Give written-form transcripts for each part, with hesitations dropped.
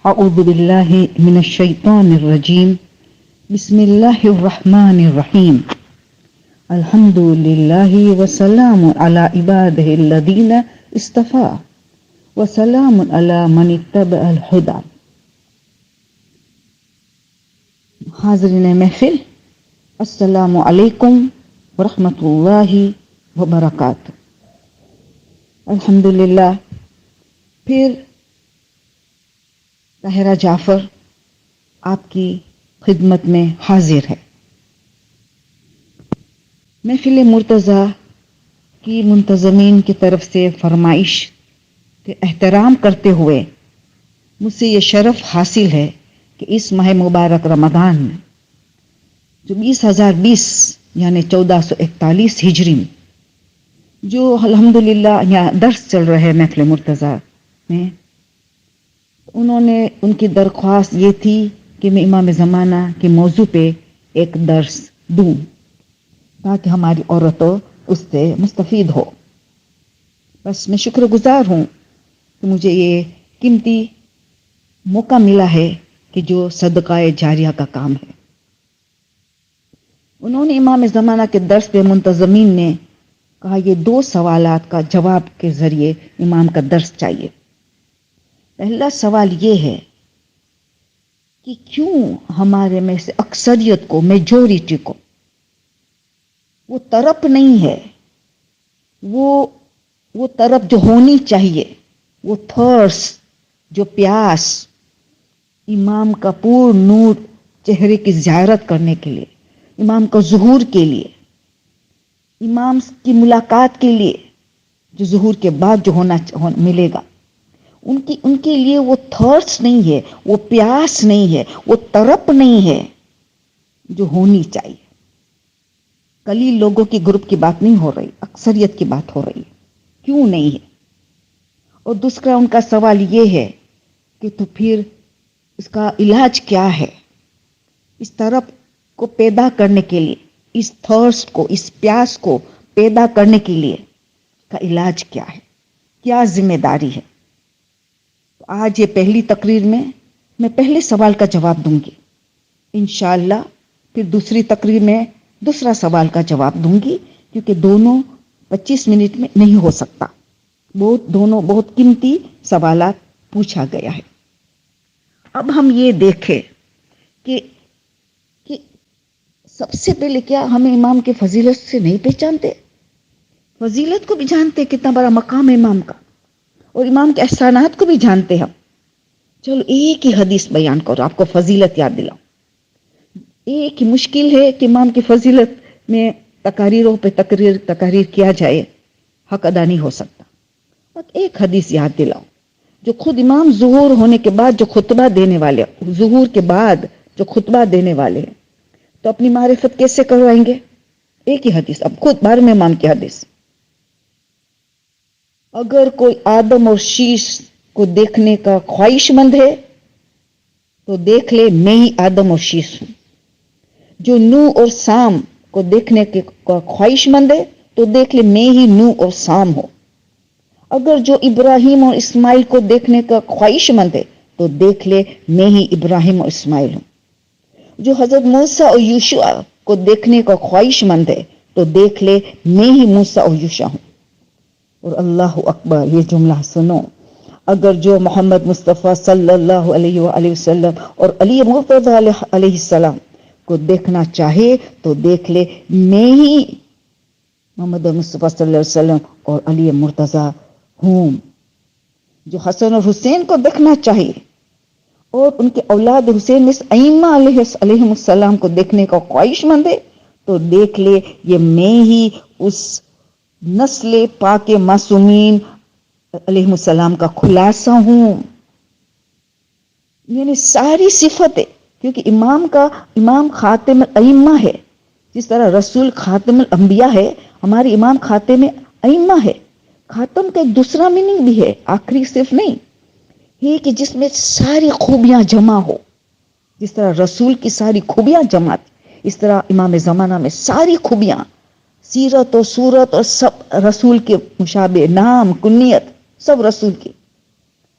أعوذ بالله من الشيطان الرجيم. بسم الله الرحمن الرحيم. الحمد لله وسلام على عباده الذين اصطفى وسلام على من اتبع الهدى. حاضرین محفل، السلام علیکم ورحمۃ اللہ وبرکاتہ۔ الحمدللہ پھر طاہرہ جعفر آپ کی خدمت میں حاضر ہے۔ محفل مرتضیٰ کی منتظمین کی طرف سے فرمائش کے احترام کرتے ہوئے مجھ سے یہ شرف حاصل ہے کہ اس ماہ مبارک رمضان میں جو 2020 یعنی 1441 ہجری میں جو الحمدللہ یہاں درس چل رہے ہیں محفل مرتضیٰ میں، انہوں نے ان کی درخواست یہ تھی کہ میں امام زمانہ کے موضوع پہ ایک درس دوں تاکہ ہماری عورتوں اس سے مستفید ہو۔ بس میں شکر گزار ہوں کہ مجھے یہ قیمتی موقع ملا ہے کہ جو صدقہ جاریہ کا کام ہے۔ انہوں نے امام زمانہ کے درس پہ منتظمین نے کہا یہ 2 سوالات کا جواب کے ذریعے امام کا درس چاہیے۔ پہلا سوال یہ ہے کہ کیوں ہمارے میں سے اکثریت کو، میجورٹی کو وہ طرف نہیں ہے، وہ طرف جو ہونی چاہیے، وہ تھرس، جو پیاس امام کا پور نور چہرے کی زیارت کرنے کے لیے، امام کا ظہور کے لیے، امام کی ملاقات کے لیے جو ظہور کے بعد جو ملے گا، ان کے لیے وہ تھرس نہیں ہے، وہ پیاس نہیں ہے، وہ طرف نہیں ہے جو ہونی چاہیے۔ قلیل لوگوں کی گروپ کی بات نہیں ہو رہی، اکثریت کی بات ہو رہی ہے، کیوں نہیں ہے۔ اور دوسرا ان کا سوال یہ ہے کہ تو پھر اس کا علاج کیا ہے؟ اس طرف کو پیدا کرنے کے لیے، اس تھرس کو، اس پیاس کو پیدا کرنے کے لیے کا علاج کیا ہے، کیا ذمہ داری ہے؟ آج یہ پہلی تقریر میں پہلے سوال کا جواب دوں گی انشاءاللہ، پھر دوسری تقریر میں دوسرا سوال کا جواب دوں گی، کیونکہ دونوں 25 منٹ میں نہیں ہو سکتا، دونوں بہت قیمتی سوالات پوچھا گیا ہے۔ اب ہم یہ دیکھیں کہ سب سے پہلے کیا ہمیں امام کے فضیلت سے نہیں پہچانتے؟ فضیلت کو بھی جانتے، کتنا بڑا مقام ہے امام کا، اور امام کے احسانات کو بھی جانتے ہم۔ چلو ایک ہی حدیث بیان کرو، آپ کو فضیلت یاد دلاؤ۔ ایک ہی مشکل ہے کہ امام کی فضیلت میں تقاریروں پہ تقریر کیا جائے، حق ادا نہیں ہو سکتا۔ اور ایک حدیث یاد دلاؤ جو خود امام ظہور ہونے کے بعد جو خطبہ دینے والے، ظہور کے بعد جو خطبہ دینے والے ہیں، تو اپنی معرفت کیسے کروائیں گے؟ ایک ہی حدیث، اب خود 12ویں امام کی حدیث، اگر کوئی آدم اور شیش کو دیکھنے کا خواہش مند ہے تو دیکھ لے میں ہی آدم اور شیش ہوں۔ جو نو اور سام کو دیکھنے کا خواہش مند ہے تو دیکھ لے میں ہی نو اور سام ہوں۔ اگر جو ابراہیم اور اسماعیل کو دیکھنے کا خواہش مند ہے تو دیکھ لے میں ہی ابراہیم اور اسماعیل ہوں۔ جو حضرت موسیٰ اور یوشع کو دیکھنے کا خواہش مند ہے تو دیکھ لے میں ہی موسیٰ اور یوشع ہوں۔ اور اللہ اکبر، یہ جملہ سنو، اگر جو محمد مصطفیٰ صلی اللہ علیہ وآلہ وسلم اور علی مرتضیٰ علیہ السلام کو دیکھنا چاہے تو دیکھ لے میں ہی محمد مصطفیٰ صلی اللہ علیہ وسلم اور علی مرتضیٰ ہوں۔ جو حسن اور حسین کو دیکھنا چاہیے اور ان کے اولاد حسین میں ائمہ علیہ السلام کو دیکھنے کا خواہش مند ہے تو دیکھ لے یہ میں ہی اس نسل پاک معصومین علیہ السلام کا خلاصہ ہوں۔ یعنی ساری صفتیں، کیونکہ امام خاتم الائمہ ہے، جس طرح رسول خاتم الانبیاء ہے، ہماری امام خاتم ائمہ ہے۔ خاتم کا ایک دوسرا میننگ بھی ہے، آخری صرف نہیں ہے کہ جس میں ساری خوبیاں جمع ہو، جس طرح رسول کی ساری خوبیاں جمع، اس طرح امام زمانہ میں ساری خوبیاں، سیرت و صورت اور سب رسول کے مشابہ، نام کنیت سب رسول کی،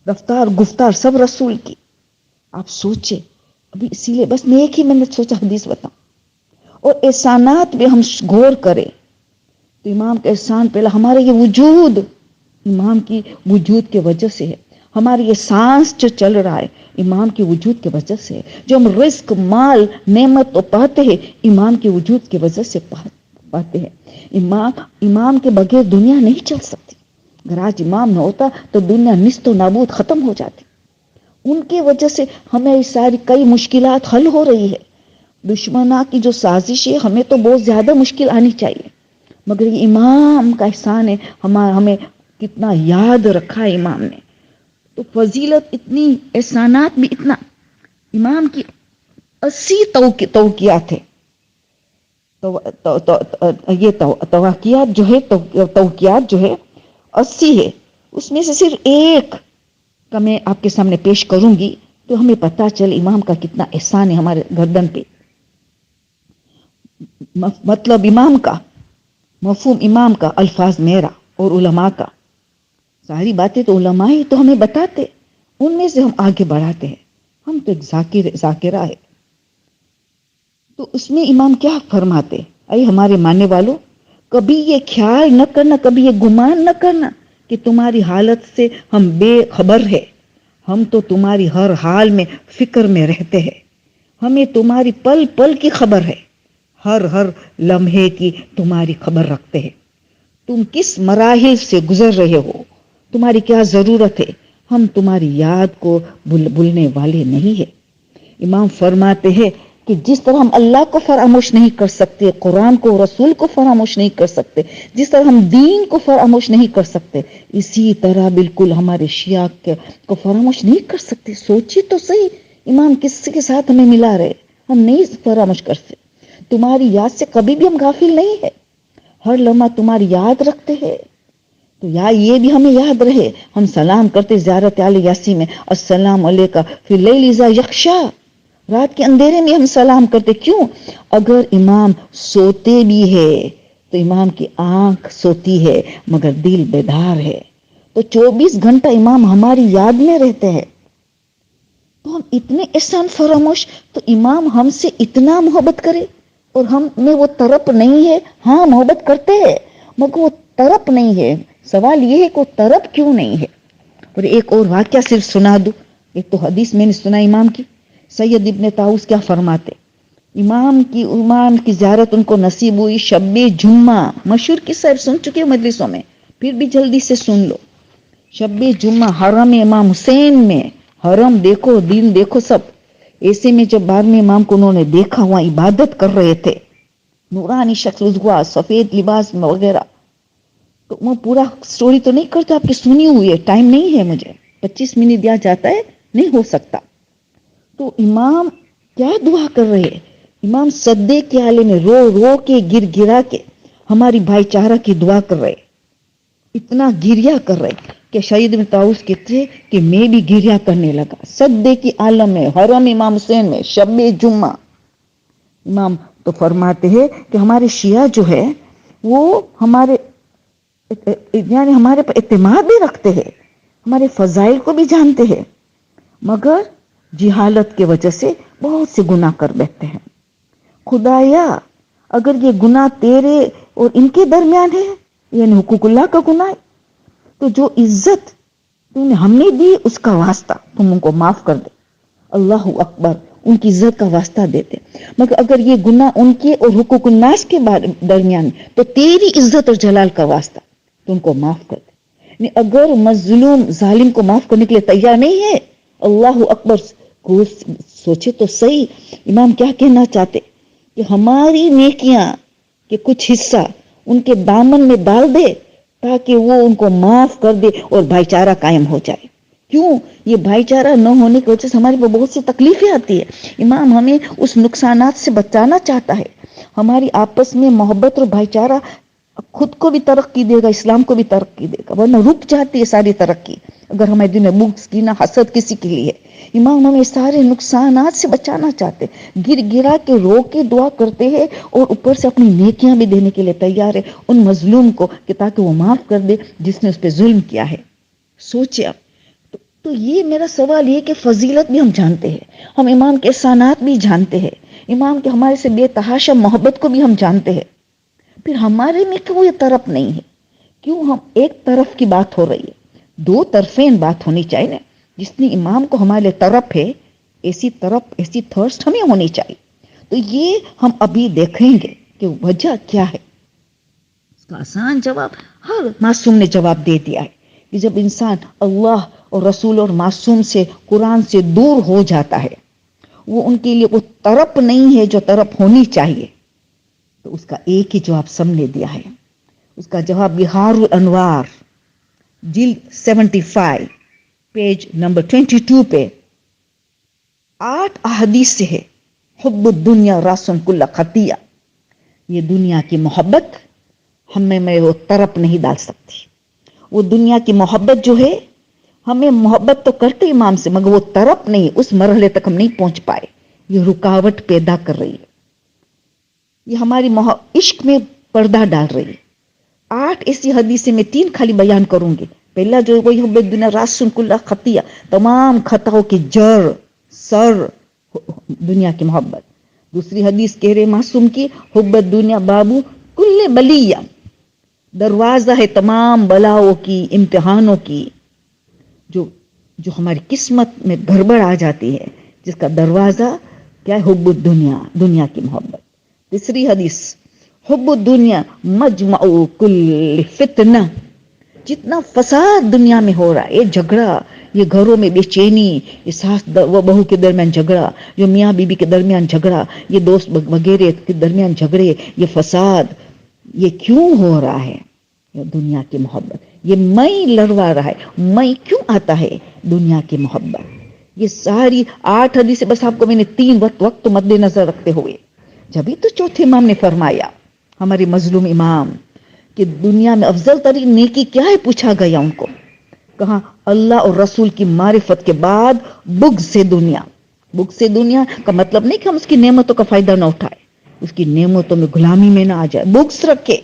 رفتار گفتار سب رسول کی، آپ سوچے ابھی، اسی لیے بس میں ایک ہی منٹ سوچا حدیث بتاؤں، اور احسانات میں ہم غور کریں تو امام کا احسان پہلا ہمارا یہ وجود امام کی وجود کے وجہ سے ہے، ہماری یہ سانس جو چل رہا ہے امام کی وجود کی وجہ سے ہے، جو ہم رزق مال نعمت تو پاتے ہیں امام کے وجود کی وجہ سے پاتے ہیں۔ امام کے بغیر دنیا نہیں چل سکتی، اگر آج امام نہ ہوتا تو دنیا نیست و نابود ختم ہو جاتی۔ ان کی وجہ سے ہمیں ساری کئی مشکلات حل ہو رہی ہے۔ دشمنوں کی جو سازش ہے ہمیں تو بہت زیادہ مشکل آنی چاہیے، مگر یہ امام کا احسان ہے، ہمیں کتنا یاد رکھا ہے امام نے، تو فضیلت اتنی، احسانات بھی اتنا۔ امام کی 80 توقیات ہے، یہ توقیات جو ہے 80 ہے، اس میں سے صرف ایک کا میں آپ کے سامنے پیش کروں گی تو ہمیں پتہ چل امام کا کتنا احسان ہے ہمارے گردن پہ۔ مطلب امام کا، مفہوم امام کا، الفاظ میرا اور علماء کا، ساری باتیں تو علماء ہی تو ہمیں بتاتے، ان میں سے ہم آگے بڑھاتے ہیں، ہم تو ایک ذاکرہ ہے۔ تو اس میں امام کیا فرماتے، اے ہمارے ماننے والوں، کبھی یہ خیال نہ کرنا، کبھی یہ گمان نہ کرنا کہ تمہاری حالت سے ہم بے خبر ہے، ہم تو تمہاری ہر حال میں فکر میں رہتے ہیں، ہمیں تمہاری پل پل کی خبر ہے، ہر لمحے کی تمہاری خبر رکھتے ہیں، تم کس مراحل سے گزر رہے ہو، تمہاری کیا ضرورت ہے، ہم تمہاری یاد کو بھولنے والے نہیں ہیں۔ امام فرماتے ہیں کہ جس طرح ہم اللہ کو فراموش نہیں کر سکتے، قرآن کو، رسول کو فراموش نہیں کر سکتے، جس طرح ہم دین کو فراموش نہیں کر سکتے، اسی طرح بالکل ہمارے شیعہ کو فراموش نہیں کر سکتے۔ سوچی تو صحیح، امام کس کے ساتھ ہمیں ملا رہے، ہم نہیں فراموش کر سکتے۔ تمہاری یاد سے کبھی بھی ہم غافل نہیں ہے، ہر لمحہ تمہاری یاد رکھتے ہیں، تو یہ بھی ہمیں یاد رہے، ہم سلام کرتے زیارت علی یاسی میں، السلام علیکہ فی اللیل اذا یغشی، رات کے اندھیرے میں ہم سلام کرتے، کیوں؟ اگر امام سوتے بھی ہے تو امام کی آنکھ سوتی ہے مگر دل بیدار ہے، تو 24 گھنٹہ امام ہماری یاد میں رہتے ہیں، تو ہم اتنے احسان فراموش، تو امام ہم سے اتنا محبت کرے اور ہم میں وہ طرف نہیں ہے، ہاں محبت کرتے ہیں مگر وہ طرف نہیں ہے، سوال یہ ہے کہ وہ طرف کیوں نہیں ہے۔ اور ایک اور واقعہ صرف سنا دوں، ایک تو حدیث میں نے سنا امام کی، سید ابن طاؤس کیا فرماتے، امام کی زیارت ان کو نصیب ہوئی شب جمعہ، مشہور قصہ سن چکے مجلسوں میں، پھر بھی جلدی سے سن لو۔ شب جمعہ حرم امام حسین میں، حرم دیکھو، دین دیکھو، سب ایسے میں جب بعد میں امام کو انہوں نے دیکھا وہاں عبادت کر رہے تھے، نورانی شکل ہوا، سفید لباس میں وغیرہ، تو میں پورا سٹوری تو نہیں کرتا، آپ کی سنی ہوئی ہے، ٹائم نہیں ہے مجھے، 25 منٹ دیا جاتا ہے، نہیں ہو سکتا۔ تو امام کیا دعا کر رہے ہیں، امام سجدے کے حالے میں رو رو کے گر گرا کے ہماری بھائی چارہ کی دعا کر رہے، اتنا گریا کر رہے کہ سید ابن طاؤس کہتے کہ میں بھی گریا کرنے لگا، سجدے کی عالم میں، حرم امام حسین میں، شب جمعہ۔ امام تو فرماتے ہیں کہ ہمارے شیعہ جو ہے وہ ہمارے پر اعتماد بھی رکھتے ہیں، ہمارے فضائل کو بھی جانتے ہیں، مگر جہالت کی وجہ سے بہت سے گناہ کر بیٹھتے ہیں۔ خدایا اگر یہ گناہ تیرے اور ان کے درمیان ہے، یعنی حقوق اللہ کا گناہ ہے، تو جو عزت تو نے ہم نے دی اس کا واسطہ تم ان کو معاف کر دے، اللہ اکبر، ان کی عزت کا واسطہ دیتے، مگر اگر یہ گناہ ان کے اور حقوق الناس کے درمیان تو تیری عزت اور جلال کا واسطہ تو ان کو معاف کر دے۔ اگر مظلوم ظالم کو معاف کرنے کے لیے تیار نہیں ہے، اللہ اکبر، سوچے تو صحیح، امام کیا کہنا چاہتے کہ ہماری نیکیاں کہ کچھ حصہ ان کے دامن میں ڈال دے تاکہ وہ ان کو معاف کر دے اور بھائی چارہ قائم ہو جائے۔ کیوں؟ یہ بھائی چارہ نہ ہونے کی وجہ سے ہمارے پہ بہت سی تکلیفیں آتی ہے، امام ہمیں اس نقصانات سے بچانا چاہتا ہے، ہماری آپس میں محبت اور بھائی چارہ خود کو بھی ترقی دے گا، اسلام کو بھی ترقی دے گا، ورنہ رک جاتی ہے ساری ترقی اگر ہمارے دل میں بغض کینہ حسد کسی کے لیے۔ امام ہمیں سارے نقصانات سے بچانا چاہتے، گر گرا کے رو کے دعا کرتے ہیں اور اوپر سے اپنی نیکیاں بھی دینے کے لیے تیار ہے ان مظلوم کو کہ تاکہ وہ معاف کر دے جس نے اس پہ ظلم کیا ہے۔ سوچے اب، تو یہ میرا سوال یہ کہ فضیلت بھی ہم جانتے ہیں، ہم امام کے احسانات بھی جانتے ہیں، امام کے ہمارے سے بے تحاشا محبت کو بھی ہم جانتے ہیں، پھر ہمارے میں کیوں یہ طرف نہیں ہے؟ کیوں ہم ایک طرف کی بات ہو رہی ہے؟ دو طرفین بات ہونی چاہیے نا. جتنی امام کو ہمارے طرف ہے، ایسی طرف ایسی تھرسٹ ہمیں ہونی چاہیے. تو یہ ہم ابھی دیکھیں گے کہ وجہ کیا ہے. اس کا آسان جواب ہر معصوم نے جواب دے دیا ہے کہ جب انسان اللہ اور رسول اور معصوم سے، قرآن سے دور ہو جاتا ہے، وہ ان کے لیے وہ طرف نہیں ہے جو طرف ہونی چاہیے. تو اس کا ایک ہی جواب سب نے دیا ہے. اس کا جواب بہار الانوار جلد 75 پیج نمبر 22 پہ 8 احادیث سے ہے. حب الدنیا راسن کل خطیہ. یہ دنیا کی محبت ہمیں میں وہ طرف نہیں ڈال سکتی. وہ دنیا کی محبت جو ہے، ہمیں محبت تو کرتے امام سے، مگر وہ طرف نہیں، اس مرحلے تک ہم نہیں پہنچ پائے. یہ رکاوٹ پیدا کر رہی ہے، یہ ہماری عشق میں پردہ ڈال رہی ہے. 8 ایسی حدیثیں میں 3 خالی بیان کروں گی. پہلا جو وہی حب الدنیا راسن کل خطیہ، تمام خطاؤں کی جڑ سر دنیا کی محبت. دوسری حدیث کہہ رہے معصوم کی، حب الدنیا بابو کل بلیہ، دروازہ ہے تمام بلاؤں کی، امتحانوں کی. جو ہماری قسمت میں گڑبڑ آ جاتی ہے، جس کا دروازہ کیا ہے؟ حب الدنیا، دنیا کی محبت. تیسری حدیث، حب الدنیا مجمع کل فتنہ. جتنا فساد دنیا میں ہو رہا ہے، یہ جھگڑا، یہ گھروں میں بے چینی، یہ ساس و بہو کے درمیان جھگڑا، جو میاں بیوی کے درمیان جھگڑا، یہ دوست وغیرہ کے درمیان جھگڑے، یہ فساد، یہ کیوں ہو رہا ہے؟ یہ دنیا کی محبت. یہ میں لڑوا رہا ہے. میں کیوں آتا ہے؟ دنیا کی محبت. یہ ساری 8 حدیثیں بس آپ کو میں نے 3 وقت مد نظر رکھتے ہوئے. جبھی تو چوتھے امام نے فرمایا، ہمارے مظلوم امام، کہ دنیا میں افضل ترین نیکی کیا ہے؟ پوچھا گیا ان کو. کہاں؟ اللہ اور رسول کی معرفت کے بعد بغض سے دنیا. بغض سے دنیا کا مطلب نہیں کہ ہم اس کی نعمتوں کا فائدہ نہ اٹھائے، اس کی نعمتوں میں غلامی میں نہ آ جائے. بغض رکھے.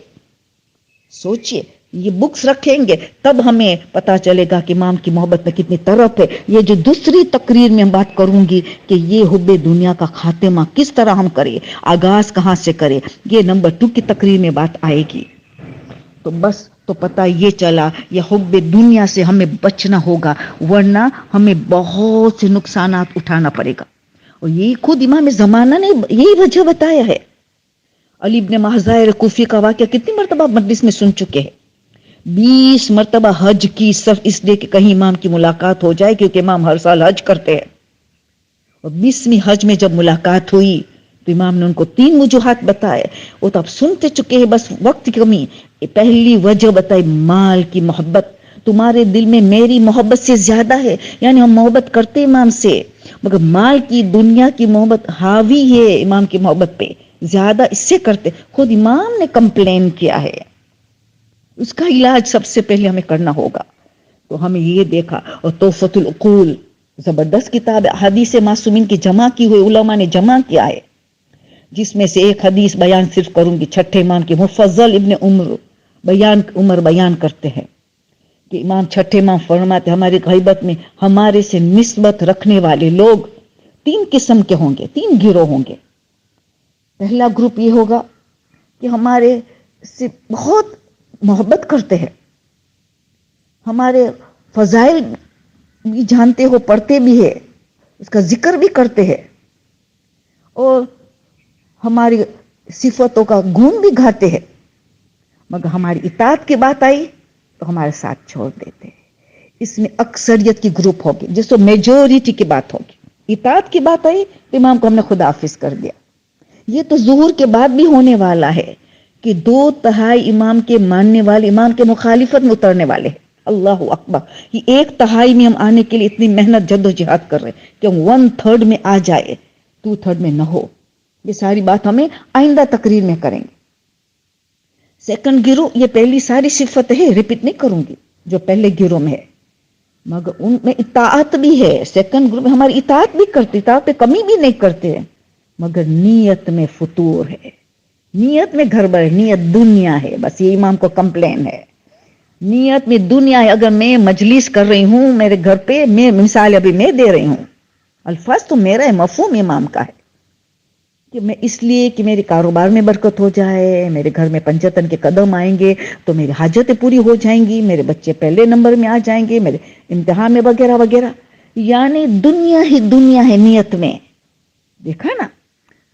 سوچئے، یہ بغض رکھیں گے تب ہمیں پتا چلے گا کہ امام کی محبت میں کتنی طرف ہے. یہ جو دوسری تقریر میں بات کروں گی کہ یہ حب دنیا کا خاتمہ کس طرح ہم کریں، آغاز کہاں سے کریں، یہ نمبر 2 کی تقریر میں بات آئے گی. تو بس تو پتہ یہ چلا، یہ حب دنیا سے ہمیں بچنا ہوگا، ورنہ ہمیں بہت سے نقصانات اٹھانا پڑے گا. اور یہ خود امام زمانہ نے یہی وجہ بتایا ہے. علی بن محضائر کوفی کا واقعہ کتنی مرتبہ مجلس میں سن چکے ہیں. 20 مرتبہ حج کی، صرف اس لیے کہ کہیں امام کی ملاقات ہو جائے، کیونکہ امام ہر سال حج کرتے ہیں. اور 20ویں حج میں جب ملاقات ہوئی تو امام نے ان کو 3 وجوہات بتائے. وہ تو آپ سنتے چکے ہیں، بس وقت کی کمی. پہلی وجہ بتائی، مال کی محبت. تمہارے دل میں میری محبت سے زیادہ ہے، یعنی ہم محبت کرتے امام سے، مگر مال کی، دنیا کی محبت حاوی ہے امام کی محبت پہ، زیادہ اس سے کرتے. خود امام نے کمپلین کیا ہے. اس کا علاج سب سے پہلے ہمیں کرنا ہوگا. تو ہمیں یہ دیکھا. اور توفۃ العقول زبردست کتاب ہے، حدیث معصومین کی جمع کی ہوئی علماء نے جمع کیا ہے، جس میں سے ایک حدیث بیان صرف کروں گی. 6 امام کے مفضل ابن عمر بیان کرتے ہیں کہ امام 6 امام فرماتے ہماری غیبت میں ہمارے سے نسبت رکھنے والے لوگ 3 قسم کے ہوں گے، 3 گروہ ہوں گے. پہلا گروپ یہ ہوگا کہ ہمارے سے بہت محبت کرتے ہیں، ہمارے فضائل بھی جانتے ہو، پڑھتے بھی ہے، اس کا ذکر بھی کرتے ہیں، اور ہماری صفتوں کا گن بھی گاتے ہیں، مگر ہماری اطاعت کی بات آئی تو ہمارے ساتھ چھوڑ دیتے ہیں. اس میں اکثریت کی گروپ ہوگی، جس کو میجورٹی کی بات ہوگی. اطاعت کی بات آئی تو امام کو ہم نے خدا حافظ کر دیا. یہ تو ظہور کے بعد بھی ہونے والا ہے کہ 2/3 امام کے ماننے والے امام کے مخالفت میں اترنے والے ہیں. اللہ اکبر. یہ 1/3 میں ہم آنے کے لیے اتنی محنت جد و جہاد کر رہے ہیں کہ ہم 1/3 میں آ جائے، 2/3 میں نہ ہو. یہ ساری بات ہمیں آئندہ تقریر میں کریں گے. سیکنڈ گروہ، یہ پہلی ساری صفت ہے، ریپیٹ نہیں کروں گی جو پہلے گروہ میں ہے، مگر ان میں اطاعت بھی ہے. سیکنڈ گروپ میں ہماری اطاعت بھی کرتے، اطاعت پہ کمی بھی نہیں کرتے ہیں، مگر نیت میں فتور ہے، نیت میں گڑبڑ ہے، نیت دنیا ہے. بس یہ امام کو کمپلین ہے. نیت میں دنیا ہے. اگر میں مجلس کر رہی ہوں میرے گھر پہ، میں مثال ابھی میں دے رہی ہوں، الفاظ تو میرا ہے، مفہوم امام کا ہے کہ میں اس لیے کہ میرے کاروبار میں برکت ہو جائے، میرے گھر میں پنجتن کے قدم آئیں گے تو میری حاجتیں پوری ہو جائیں گی، میرے بچے پہلے نمبر میں آ جائیں گے، میرے امتحان میں وغیرہ وغیرہ. یعنی دنیا ہی دنیا ہے نیت میں. دیکھا نا؟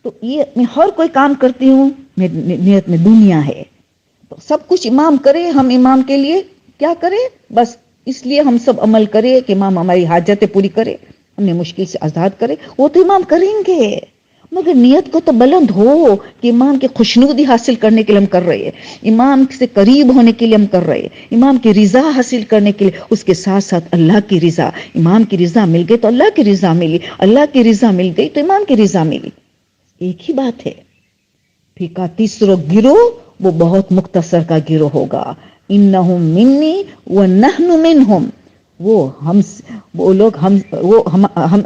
تو یہ میں ہر کوئی کام کرتی ہوں نیت میں دنیا ہے. تو سب کچھ امام کرے، ہم امام کے لیے کیا کرے؟ بس اس لیے ہم سب عمل کرے کہ امام ہماری حاجتیں پوری کرے، ہمیں مشکل سے آزاد کرے. وہ تو امام کریں گے، مگر نیت کو تو بلند ہو کہ امام کی خوشنودی حاصل کرنے کے لیے ہم کر رہے ہیں، امام سے قریب ہونے کے لیے ہم کر رہے ہیں، امام کی رضا حاصل کرنے کے لیے. اس کے ساتھ ساتھ اللہ کی رضا، امام کی رضا مل گئی تو اللہ کی رضا ملی، اللہ کی رضا مل گئی تو امام کی رضا ملی. ایک ہی بات ہے. پھر کا تیسرا گروہ وہ بہت مختصر کا گروہ ہوگا، انہم منی ونحن منہم. وہ لوگ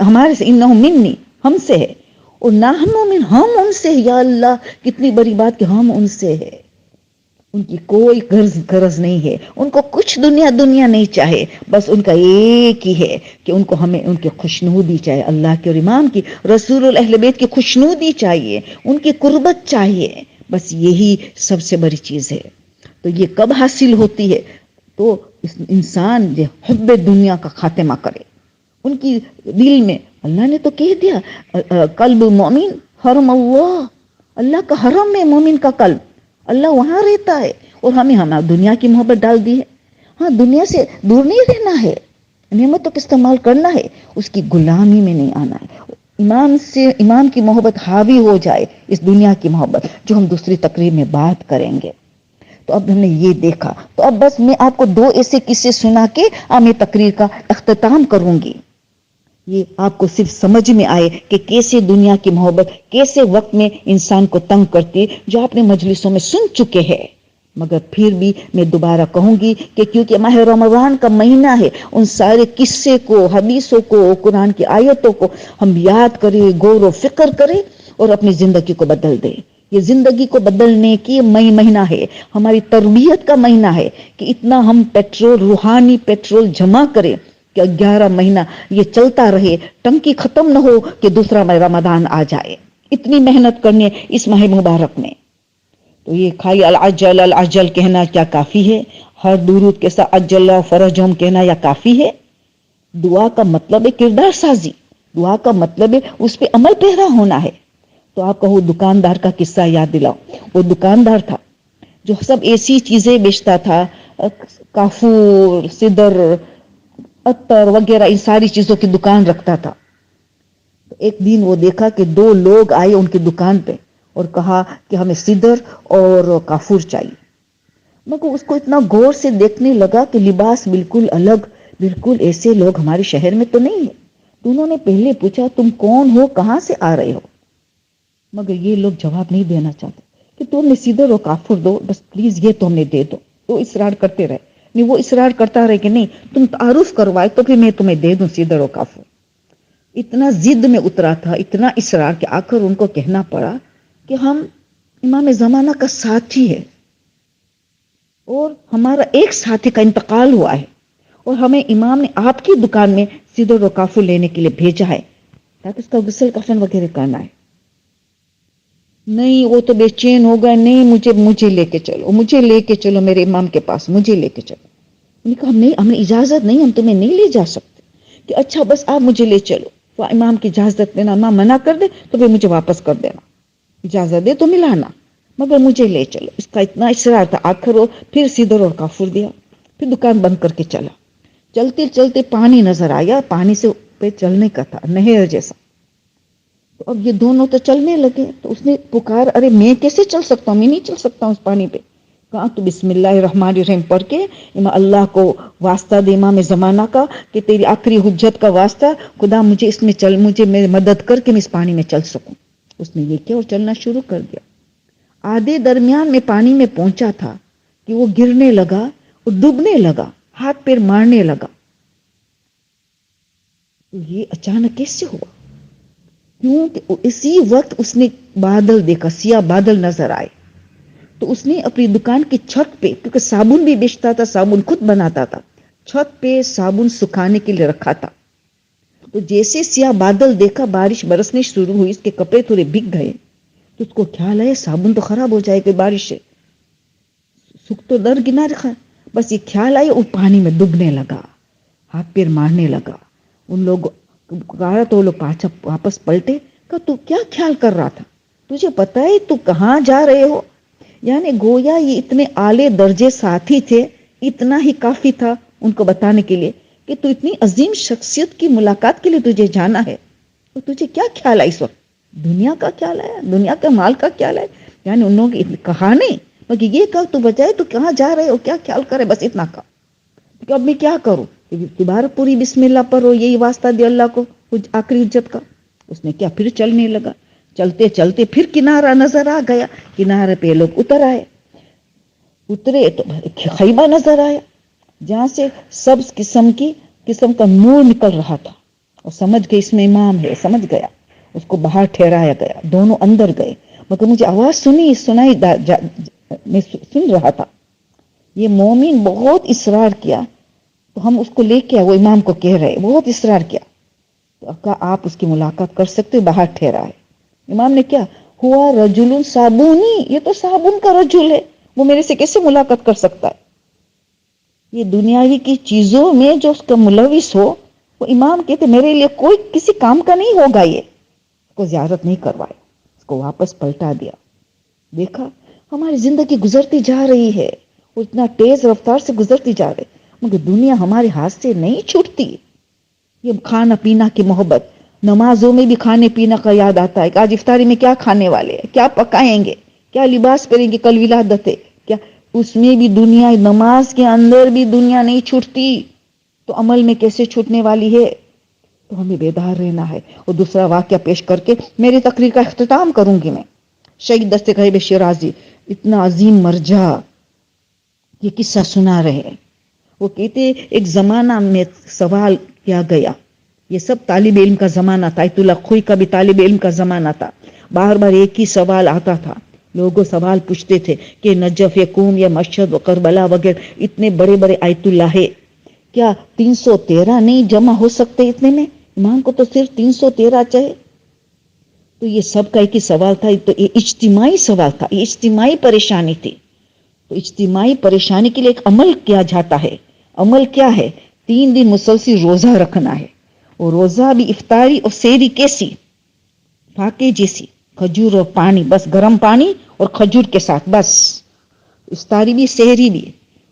ہمارے سے، انہم منی ہم سے ہے، اور نحن من ہم ان سے. یا اللہ کتنی بڑی بات کہ ہم ان سے ہے. ان کی کوئی غرض نہیں ہے، ان کو کچھ دنیا نہیں چاہے، بس ان کا ایک ہی ہے کہ ان کو ہمیں ان کی خوشنودی چاہیے، اللہ کے اور امام کی، رسول اہل بیت کی خوشنودی چاہیے، ان کی قربت چاہیے. بس یہی سب سے بڑی چیز ہے. تو یہ کب حاصل ہوتی ہے؟ تو انسان جو حب دنیا کا خاتمہ کرے، ان کی دل میں. اللہ نے تو کہہ دیا قلب مومن حرم اللہ، اللہ کا حرم ہے مومن کا قلب، اللہ وہاں رہتا ہے. اور ہمیں دنیا کی محبت ڈال دی ہے. ہاں دنیا سے دور نہیں رہنا ہے، نعمتوں کا استعمال کرنا ہے، اس کی غلامی میں نہیں آنا ہے. امام کی محبت حاوی ہو جائے اس دنیا کی محبت، جو ہم دوسری تقریب میں بات کریں گے. تو اب ہم نے یہ دیکھا. تو اب بس میں آپ کو دو ایسے قصے سنا کے اب میں تقریر کا اختتام کروں گی. یہ آپ کو صرف سمجھ میں آئے کہ کیسے دنیا کی محبت کیسے وقت میں انسان کو تنگ کرتی، جو اپنے مجلسوں میں سن چکے ہیں. مگر پھر بھی میں دوبارہ کہوں گی کہ کیونکہ ماہ رمضان کا مہینہ ہے، ان سارے قصے کو، حدیثوں کو، قرآن کی آیتوں کو ہم یاد کریں، غور و فکر کریں اور اپنی زندگی کو بدل دیں. یہ زندگی کو بدلنے کی مہینہ ہے، ہماری تربیت کا مہینہ ہے کہ اتنا ہم روحانی پیٹرول جمع کریں کہ 11 مہینہ یہ چلتا رہے، ٹنکی ختم نہ ہو کہ دوسرا ماہ رمضان آ جائے. اتنی محنت کرنے اس ماہ مبارک میں. تو یہ خالی العجل العجل کہنا کیا کافی ہے؟ ہر درود کے ساتھ اجل فرجہم کہنا یا کافی ہے؟ دعا کا مطلب ہے کردار سازی، دعا کا مطلب ہے اس پہ عمل پیرا ہونا ہے. تو آپ کو وہ دکاندار کا قصہ یاد دلاؤ. وہ دکاندار تھا جو سب ایسی چیزیں بیچتا تھا، کافور، سدر، عطر وغیرہ، ان ساری چیزوں کی دکان رکھتا تھا. ایک دن وہ دیکھا کہ دو لوگ آئے ان کی دکان پہ اور کہا کہ ہمیں سدر اور کافور چاہیے. مگر اس کو اتنا غور سے دیکھنے لگا کہ لباس بالکل الگ، بالکل ایسے لوگ ہمارے شہر میں تو نہیں ہے. تو انہوں نے پہلے پوچھا تم کون ہو، کہاں سے آ رہے ہو؟ مگر یہ لوگ جواب نہیں دینا چاہتے کہ تم نے سدر اور کافور دو، بس پلیز یہ تو ہمیں دے دو. وہ اصرار کرتے رہے. نہیں، وہ اصرار کرتا رہے کہ نہیں تم تعارف کروائے تو پھر میں تمہیں دے دوں سدر اور کافور. اتنا ضد میں اترا تھا، اتنا اصرار کہ آخر ان کو کہنا پڑا کہ ہم امام زمانہ کا ساتھی ہے اور ہمارا ایک ساتھی کا انتقال ہوا ہے، اور ہمیں امام نے آپ کی دکان میں سدر و کافور لینے کے لیے بھیجا ہے تاکہ اس کا غسل کفن وغیرہ کرنا ہے. نہیں، وہ تو بے چین ہو گئے. نہیں، مجھے لے کے چلو، مجھے لے کے چلو میرے امام کے پاس، مجھے لے کے چلو. انہوں نے کہا نہیں، ہمیں اجازت نہیں، ہم تمہیں نہیں لے جا سکتے. کہ اچھا بس آپ مجھے لے چلو. وہ امام کی اجازت دینا، امام منع کر دے تو پھر مجھے واپس کر دینا، اجازت دے تو ملانا، مگر مجھے لے چلو. اس کا اتنا اصرار تھا، آخر وہ پھر سدر اور کافور دیا، پھر دکان بند کر کے چلا. چلتے چلتے پانی نظر آیا، پانی سے پہ چلنے کا تھا، نہر جیسا. تو اب یہ دونوں تو چلنے لگے. تو اس نے پکار، ارے میں کیسے چل سکتا ہوں، میں نہیں چل سکتا ہوں اس پانی پہ. کہا تو بسم اللہ الرحمن الرحیم پڑھ کے اللہ کو واسطہ دے، امام زمانہ کا، کہ تیری آخری حجت کا واسطہ، خدا مجھے اس میں مجھے مدد کر کے میں اس پانی میں چل سکوں. اس نے یہ کیا اور چلنا شروع کر دیا. آدھے درمیان میں پانی میں پہنچا تھا کہ وہ گرنے لگا اور ڈوبنے لگا، ہاتھ پیر مارنے لگا. یہ اچانک کیسے ہوا؟ کیونکہ اسی وقت اس نے بادل دیکھا، سیاہ بادل نظر آئے. تو اس نے اپنی دکان کی چھت پہ، کیونکہ صابن بھی بیچتا تھا، صابن خود بناتا تھا، چھت پہ صابن سکھانے کے لیے رکھا تھا. تو جیسے سیاہ بادل دیکھا، بارش برسنے شروع ہوئی، اس کے کپڑے تھوڑے بھگ گئے، تو اس کو خیال آیا صابن تو خراب ہو جائے گا بارش سے، سکھ تو در گنا رکھا. بس یہ خیال آیا، وہ پانی میں ڈوبنے لگا، ہاتھ پیر مارنے لگا. ان لوگ کہا تو وہ لوگ واپس پلٹے، کہ تو کیا خیال کر رہا تھا، تجھے پتا ہے تو کہاں جا رہے ہو؟ یعنی گویا یہ اتنے اعلی درجے ساتھی تھے، اتنا ہی کافی تھا ان کو بتانے کے لیے کہ تو اتنی عظیم شخصیت کی ملاقات کے لیے تجھے جانا ہے، تو تجھے کیا خیال ہے اس وقت؟ دنیا کا خیال ہے، دنیا کا مال کا خیال ہے؟ یعنی ان لوگوں کی کہا نہیں، مگر یہ کہا تو بجائے تو کہاں جا رہے ہو، کیا خیال کرے، بس اتنا کہا کہ اب میں کیا کروں، دوبارہ پوری بسم اللہ پڑھو، یہی واسطہ دے اللہ کو آخری حجت کا. اس نے کیا پھر چلنے لگا، چلتے چلتے پھر کنارہ نظر آ گیا، کنارے پہ لوگ اتر آئے، اترے تو خیمہ نظر آیا جہاں سے سب قسم کا نور نکل رہا تھا، اور سمجھ گئے اس میں امام ہے، سمجھ گیا. اس کو باہر ٹھہرایا گیا، دونوں اندر گئے، مگر مجھے آواز سنائی میں سن رہا تھا. یہ مومن بہت اصرار کیا، تو ہم اس کو لے کے وہ امام کو کہہ رہے، بہت اصرار کیا، تو کہا آپ اس کی ملاقات کر سکتے، باہر ٹھہرا ہے. امام نے کیا ہوا، رجل صابونی، یہ تو صابن کا رجل ہے، وہ میرے سے کیسے ملاقات کر سکتا ہے؟ یہ دنیاوی کی چیزوں میں جو اس کا ملوث ہو، وہ امام کہتے میرے لیے کوئی کسی کام کا نہیں ہوگا، یہ اس کو زیارت نہیں کروائے، اس کو واپس پلٹا دیا. دیکھا ہماری زندگی گزرتی جا رہی ہے، وہ اتنا تیز رفتار سے گزرتی جا رہی، مگر دنیا ہمارے ہاتھ سے نہیں چھوٹتی. یہ کھانا پینا کی محبت، نمازوں میں بھی کھانے پینا کا یاد آتا ہے کہ آج افطاری میں کیا کھانے والے ہیں، کیا پکائیں گے، کیا لباس پہنیں گے، کل ولادت ہے کیا، اس میں بھی دنیا، نماز کے اندر بھی دنیا نہیں چھوٹتی، تو عمل میں کیسے چھوٹنے والی ہے؟ تو ہمیں بیدار رہنا ہے. اور دوسرا واقعہ پیش کر کے میری تقریر کا اختتام کروں گی. میں شہید دستگیر شیرازی، اتنا عظیم مرجع، یہ قصہ سنا رہے. وہ کہتے ایک زمانہ میں سوال کیا گیا، یہ سب طالب علم کا زمانہ تھا، ایت اللہ خوئی کا بھی طالب علم کا زمانہ تھا، بار بار ایک ہی سوال آتا تھا، لوگوں سوال پوچھتے تھے کہ نجف یا قوم یا مشہد و کربلا وغیرہ اتنے بڑے بڑے آیت اللہ ہے، کیا 313 نہیں جمع ہو سکتے اتنے میں؟ امام کو تو صرف 313 چاہے. تو یہ سب کا ایک ہی سوال تھا، تو یہ اجتماعی سوال تھا، یہ اجتماعی پریشانی تھی. تو اجتماعی پریشانی کے لیے ایک عمل کیا جاتا ہے. عمل کیا ہے؟ 3 دن مسلسل روزہ رکھنا ہے، اور روزہ بھی افطاری اور سحری کیسی؟ فاقے جیسی، کھجور اور پانی، بس گرم پانی اور کھجور کے ساتھ، بس افطاری بھی سحری بھی.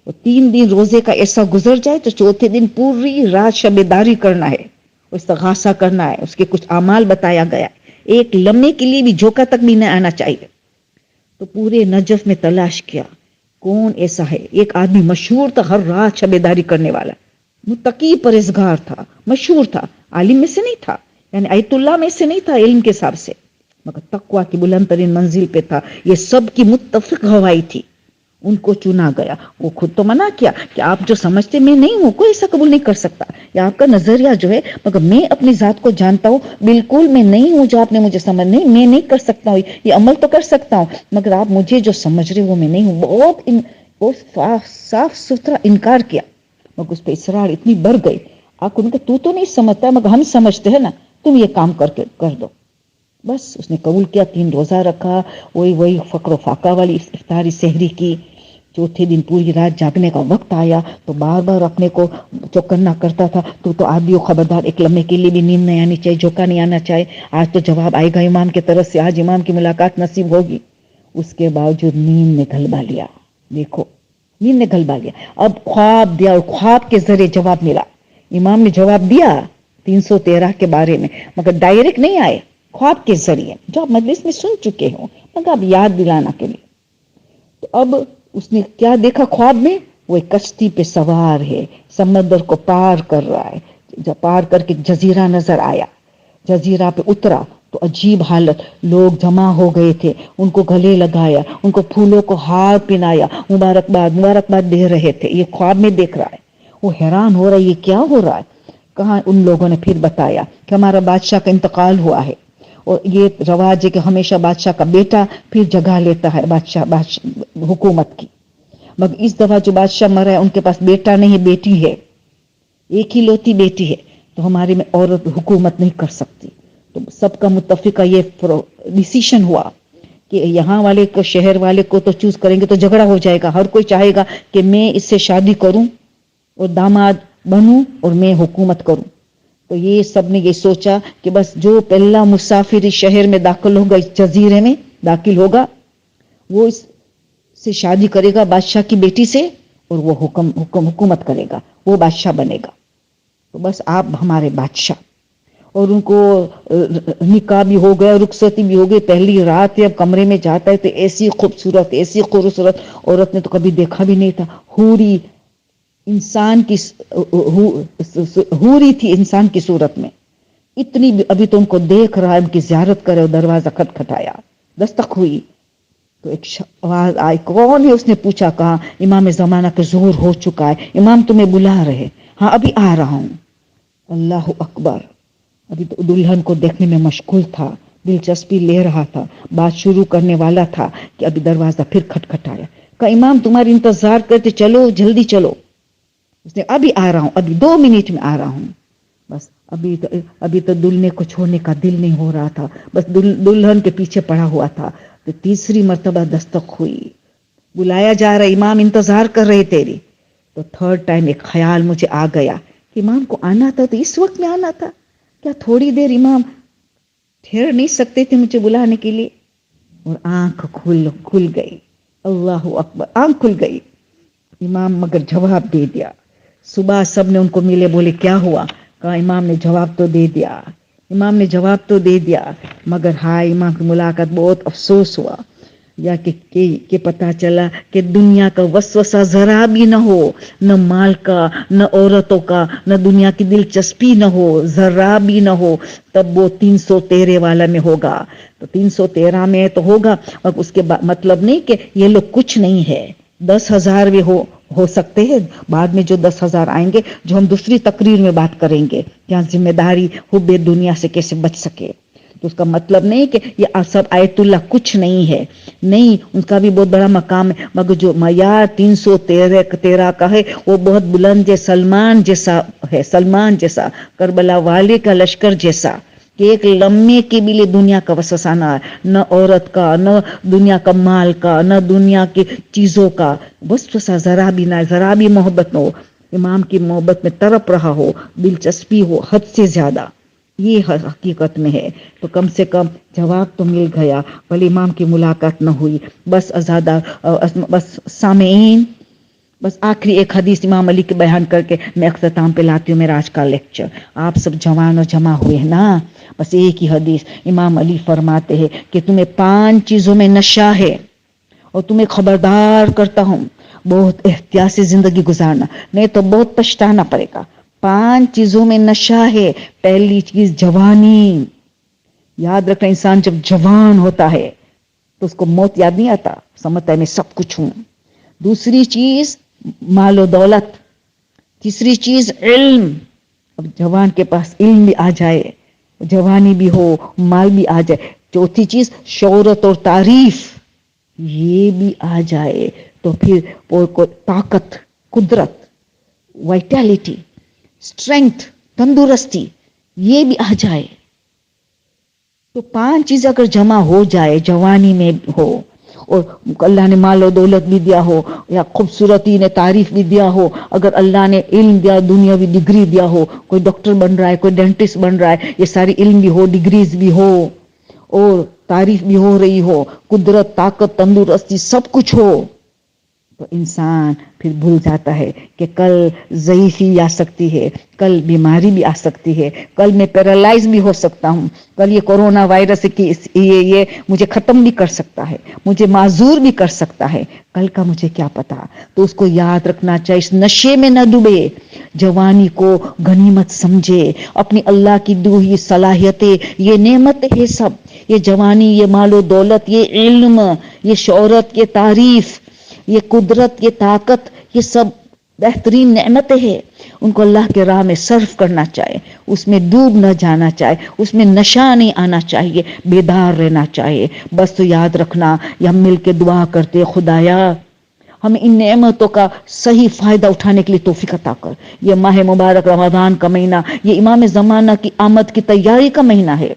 اور 3 دن روزے کا ایسا گزر جائے تو چوتھے دن پوری رات شب داری کرنا ہے، استغاثہ کرنا ہے، اس کے کچھ اعمال بتایا گیا، ایک لمحے کے لیے بھی جھوکا تک بھی نہ آنا چاہیے. تو پورے نجف میں تلاش کیا کون ایسا ہے. ایک آدمی مشہور تھا، ہر رات شب داری کرنے والا، متقی پرہیزگار تھا، مشہور تھا، عالم میں سے نہیں تھا، یعنی آیت اللہ میں سے نہیں تھا علم کے حساب سے، مگر تقویٰ کی بلند ترین منزل پہ تھا. یہ سب کی متفق گواہی تھی. ان کو چنا گیا. وہ خود تو منع کیا کہ آپ جو سمجھتے میں نہیں ہوں، کوئی ایسا قبول نہیں کر سکتا، یہ آپ کا نظریہ جو ہے، مگر میں اپنی ذات کو جانتا ہوں، بالکل میں نہیں ہوں جو آپ نے مجھے سمجھ، نہیں میں نہیں کر سکتا ہوں، یہ عمل تو کر سکتا ہوں، مگر آپ مجھے جو سمجھ رہے وہ میں نہیں ہوں. بہت صاف ستھرا انکار کیا، مگر اس پہ اصرار اتنی بڑھ گئی. آپ کو تو نہیں سمجھتا، مگر ہم سمجھتے ہیں نا، تم یہ کام کر دو. بس اس نے قبول کیا، 3 روزہ رکھا، وہی فقر و فاقہ والی افطاری سحری کی. چوتھے دن پوری رات جاگنے کا وقت آیا تو بار بار اپنے کو چوکنا کرتا تھا، تو آدمی ہو خبردار، ایک لمحے کے لیے بھی نیند نہیں آنی چاہیے، جھوکا نہیں آنا چاہیے، آج تو جواب آئے گا امام کی طرف سے، آج امام کی ملاقات نصیب ہوگی. اس کے باوجود نیند نے گھلبا لیا. دیکھو نیند نے گھلبا لیا. اب خواب دیا، اور خواب کے ذریعے جواب ملا. امام نے جواب دیا 313 کے بارے میں، مگر ڈائریکٹ نہیں آئے، خواب کے ذریعے جو آپ مجلس میں سن چکے ہوں، مگر اب یاد دلانا کے لیے. تو اب اس نے کیا دیکھا خواب میں؟ وہ ایک کشتی پہ سوار ہے، سمندر کو پار کر رہا ہے. جب پار کر کے جزیرہ نظر آیا، جزیرہ پہ اترا تو عجیب حالت، لوگ جمع ہو گئے تھے، ان کو گلے لگایا، ان کو پھولوں کو ہار پہنایا، مبارکباد دے رہے تھے. یہ خواب میں دیکھ رہا ہے. وہ حیران ہو رہا ہے، یہ کیا ہو رہا ہے؟ کہاں ان لوگوں نے پھر بتایا کہ ہمارا بادشاہ کا انتقال ہوا ہے، اور یہ رواج ہے کہ ہمیشہ بادشاہ کا بیٹا پھر جگہ لیتا ہے بادشاہ حکومت کی، مگر اس دفعہ جو بادشاہ مرا ہے ان کے پاس بیٹا نہیں بیٹی ہے، ایک ہی لوتی بیٹی ہے، تو ہمارے میں عورت حکومت نہیں کر سکتی. تو سب کا متفقہ یہ ڈیسیشن ہوا کہ یہاں والے کو شہر والے کو تو چوز کریں گے تو جھگڑا ہو جائے گا، ہر کوئی چاہے گا کہ میں اس سے شادی کروں اور داماد بنوں اور میں حکومت کروں. تو یہ سب نے یہ سوچا کہ بس جو پہلا مسافر اس شہر میں داخل ہوگا، اس جزیرے میں داخل ہوگا، وہ اس سے شادی کرے گا بادشاہ کی بیٹی سے اور وہ حکومت کرے گا، وہ بادشاہ بنے گا. تو بس آپ ہمارے بادشاہ. اور ان کو نکاح بھی ہو گیا، رخصتی بھی ہو گئی. پہلی رات جب کمرے میں جاتا ہے تو ایسی خوبصورت عورت نے تو کبھی دیکھا بھی نہیں تھا. حوری انسان کی حوری تھی انسان کی صورت میں اتنی. ابھی تو ان کو دیکھ رہا ہے، ان کی زیارت کرے، اور دروازہ کھٹکھٹایا، دستک ہوئی تو ایک آواز آئی. کون ہے؟ اس نے پوچھا. کہا امام زمانہ کا ظہور ہو چکا ہے، امام تمہیں بلا رہے. ہاں ابھی آ رہا ہوں. اللہ اکبر. ابھی تو دلہن کو دیکھنے میں مشغول تھا، دلچسپی لے رہا تھا، بات شروع کرنے والا تھا کہ ابھی دروازہ پھر کھٹکھٹایا. کہا امام تمہاری انتظار کرتے، چلو جلدی چلو. اس نے ابھی آ رہا ہوں، ابھی 2 منٹ میں آ رہا ہوں. بس ابھی تو دلہنے کو چھوڑنے کا دل نہیں ہو رہا تھا، بس دلہن کے پیچھے پڑا ہوا تھا. تو تیسری مرتبہ دستک ہوئی، بلایا جا رہا، امام انتظار کر رہے تیری. تو تھرڈ ٹائم ایک خیال مجھے آ گیا کہ امام کو آنا تھا تو اس وقت میں آنا تھا، کیا تھوڑی دیر امام ٹھہر نہیں سکتے تھے مجھے بلانے کے لیے؟ اور آنکھ کھل گئی. اللہ اکبر. آنکھ کھل گئی. امام مگر جواب دے دیا. صبح سب نے ان کو ملے، بولے کیا ہوا؟ کہا امام نے جواب تو دے دیا، امام نے جواب تو دے دیا. مگر ہائے، امام کی ملاقات بہت افسوس ہوا یا کہ پتا چلا کہ دنیا کا وسوسہ ذرا بھی نہ ہو، نہ مال کا، نہ عورتوں کا، نہ دنیا کی دلچسپی نہ ہو، ذرا بھی نہ ہو. تب وہ 313 والا میں ہوگا. تو 313 میں تو ہوگا، اور اس کے مطلب نہیں کہ یہ لوگ کچھ نہیں ہے. 10,000 بھی ہو سکتے ہیں بعد میں، جو 10,000 آئیں گے، جو ہم دوسری تقریر میں بات کریں گے، یہاں ذمہ داری حب دنیا سے کیسے بچ سکے. تو اس کا مطلب نہیں کہ یہ سب آیت اللہ کچھ نہیں ہے، نہیں، ان کا بھی بہت بڑا مقام ہے. مگر جو معیار 313 کا ہے وہ بہت بلند ہے، سلمان جیسا، کربلا والے کا لشکر جیسا، کہ ایک لمحے کے بھی لیے دنیا کا وسوسہ نہ ہے، نہ عورت کا، نہ دنیا کا مال کا، نہ دنیا کی چیزوں کا وسوسہ ذرا بھی نہ، ذرا بھی محبت نہ ہو. امام کی محبت میں تڑپ رہا ہو، دلچسپی ہو حد سے زیادہ. یہ حقیقت میں ہے. تو کم سے کم جواب تو مل گیا، بھلے امام کی ملاقات نہ ہوئی. بس سامعین، بس آخری ایک حدیث امام علی کے بیان کر کے میں اختتام پہ لاتی ہوں میرا آج کا لیکچر. آپ سب جوان اور جمع ہوئے ہیں نا، بس ایک ہی حدیث. امام علی فرماتے ہیں کہ تمہیں 5 چیزوں میں نشہ ہے، اور تمہیں خبردار کرتا ہوں بہت احتیاط سے زندگی گزارنا، نہیں تو بہت پچھتانا پڑے گا. 5 چیزوں میں نشہ ہے. پہلی چیز جوانی. یاد رکھنا، انسان جب جوان ہوتا ہے تو اس کو موت یاد نہیں آتا، سمجھتا ہے میں سب کچھ ہوں. دوسری چیز مال و دولت. تیسری چیز علم. اب جوان کے پاس علم بھی آ جائے، جوانی بھی ہو، مال بھی آ جائے. چوتھی چیز شہرت اور تعریف، یہ بھی آ جائے تو پھر طاقت، قدرت، وائٹیلٹی، اسٹرینگتھ، تندرستی، یہ بھی آ جائے. تو 5 چیزیں اگر جمع ہو جائے، جوانی میں ہو، اور اللہ نے مال و دولت بھی دیا ہو، یا خوبصورتی نے تعریف بھی دیا ہو، اگر اللہ نے علم دیا، دنیاوی ڈگری دیا ہو، کوئی ڈاکٹر بن رہا ہے، کوئی ڈینٹسٹ بن رہا ہے، یہ ساری علم بھی ہو، ڈگریز بھی ہو، اور تعریف بھی ہو رہی ہو، قدرت، طاقت، تندرستی، سب کچھ ہو، تو انسان پھر بھول جاتا ہے کہ کل ضعیفی آ سکتی ہے، کل بیماری بھی آ سکتی ہے، کل میں پیرالائز بھی ہو سکتا ہوں، کل یہ کورونا وائرس کی یہ مجھے ختم بھی کر سکتا ہے، مجھے معذور بھی کر سکتا ہے، کل کا مجھے کیا پتا. تو اس کو یاد رکھنا چاہیے، اس نشے میں نہ ڈوبے، جوانی کو غنیمت سمجھے، اپنی اللہ کی دی ہوئی صلاحیتیں، یہ نعمت ہے سب، یہ جوانی، یہ مال و دولت، یہ علم، یہ شہرت، یہ تعریف، یہ قدرت، یہ طاقت، یہ سب بہترین نعمتیں ہیں، ان کو اللہ کے راہ میں صرف کرنا چاہے، اس میں ڈوب نہ جانا چاہے، اس میں نشہ نہیں آنا چاہیے، بیدار رہنا چاہیے۔ بس تو یاد رکھنا، یہ ہم مل کے دعا کرتے، خدایا ہمیں ان نعمتوں کا صحیح فائدہ اٹھانے کے لیے توفیق عطا کر۔ یہ ماہ مبارک رمضان کا مہینہ، یہ امام زمانہ کی آمد کی تیاری کا مہینہ ہے،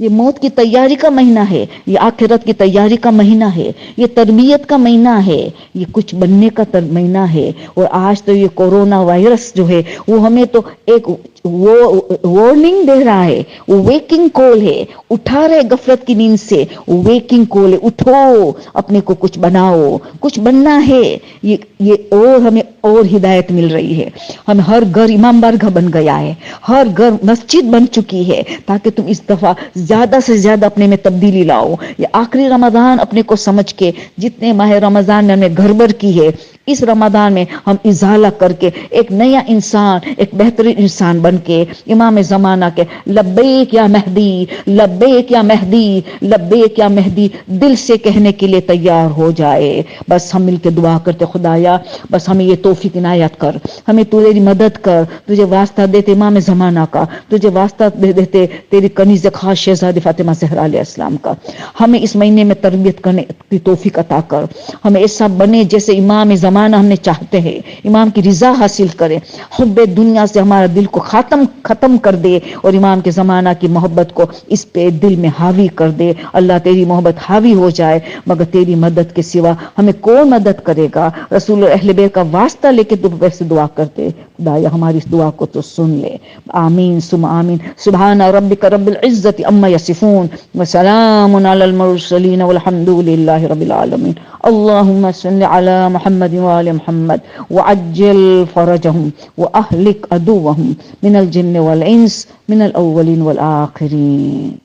یہ موت کی تیاری کا مہینہ ہے، یہ آخرت کی تیاری کا مہینہ ہے، یہ تربیت کا مہینہ ہے، یہ کچھ بننے کا مہینہ ہے۔ اور آج تو یہ کورونا وائرس جو ہے وہ ہمیں تو ایک وارننگ دے رہا ہے، وہ ویکنگ کال ہے، اٹھا رہے غفلت کی نیند سے، وہ ویکنگ کال ہے، اٹھو، اپنے کو کچھ بناؤ، کچھ بننا ہے۔ یہ اور ہمیں اور ہدایت مل رہی ہے، ہم ہر گھر امام بارگاہ بن گیا ہے، ہر گھر مسجد بن چکی ہے، تاکہ تم اس دفعہ زیادہ سے زیادہ اپنے میں تبدیلی لاؤ۔ یہ آخری رمضان اپنے کو سمجھ کے، جتنے ماہ رمضان میں ہمیں گڑبڑ کی ہے، اس رمضان میں ہم ازالہ کر کے ایک نیا انسان، ایک بہترین انسان بن کے امام زمانہ کے لبیک یا مہدی، لبیک یا مہدی، لبیک یا مہدی دل سے کہنے کے لیے تیار ہو جائے۔ بس ہم مل کے دعا کرتے، خدایا بس ہمیں یہ توفیق عنایت کر، ہمیں تیری مدد کر، تجھے واسطہ دیتے امام زمانہ کا، تجھے واسطہ دے دیتے تیری کنیز خاص شہزادی فاطمہ زہرا علیہ السلام کا۔ ہمیں اس مہینے میں تربیت کرنے کی توفیق عطا کر، ہمیں ایسا بنے جیسے امام زمانہ ہم نے چاہتے ہیں، امام کی رضا حاصل کرے، حب دنیا سے ہمارا دل کو ختم کر دے، اور امام کے زمانہ کی محبت کو اس پہ دل میں حاوی کر دے۔ اللہ تیری محبت حاوی ہو جائے، مگر تیری مدد کے سوا ہمیں کون مدد کرے گا؟ رسول اہل بیت کا واسطہ لے کے تو ویسے دعا کرتے، خدایا ہماری اس دعا کو تو سن لے۔ آمین ثم آمین۔ سبحان ربک رب العزت عما یصفون وسلام علی المرسلین والحمد للہ رب العالمین۔ اللهم صل على محمد وآل محمد وعجل فرجهم وأهلك عدوهم من الجن والإنس من الأولين والآخرين۔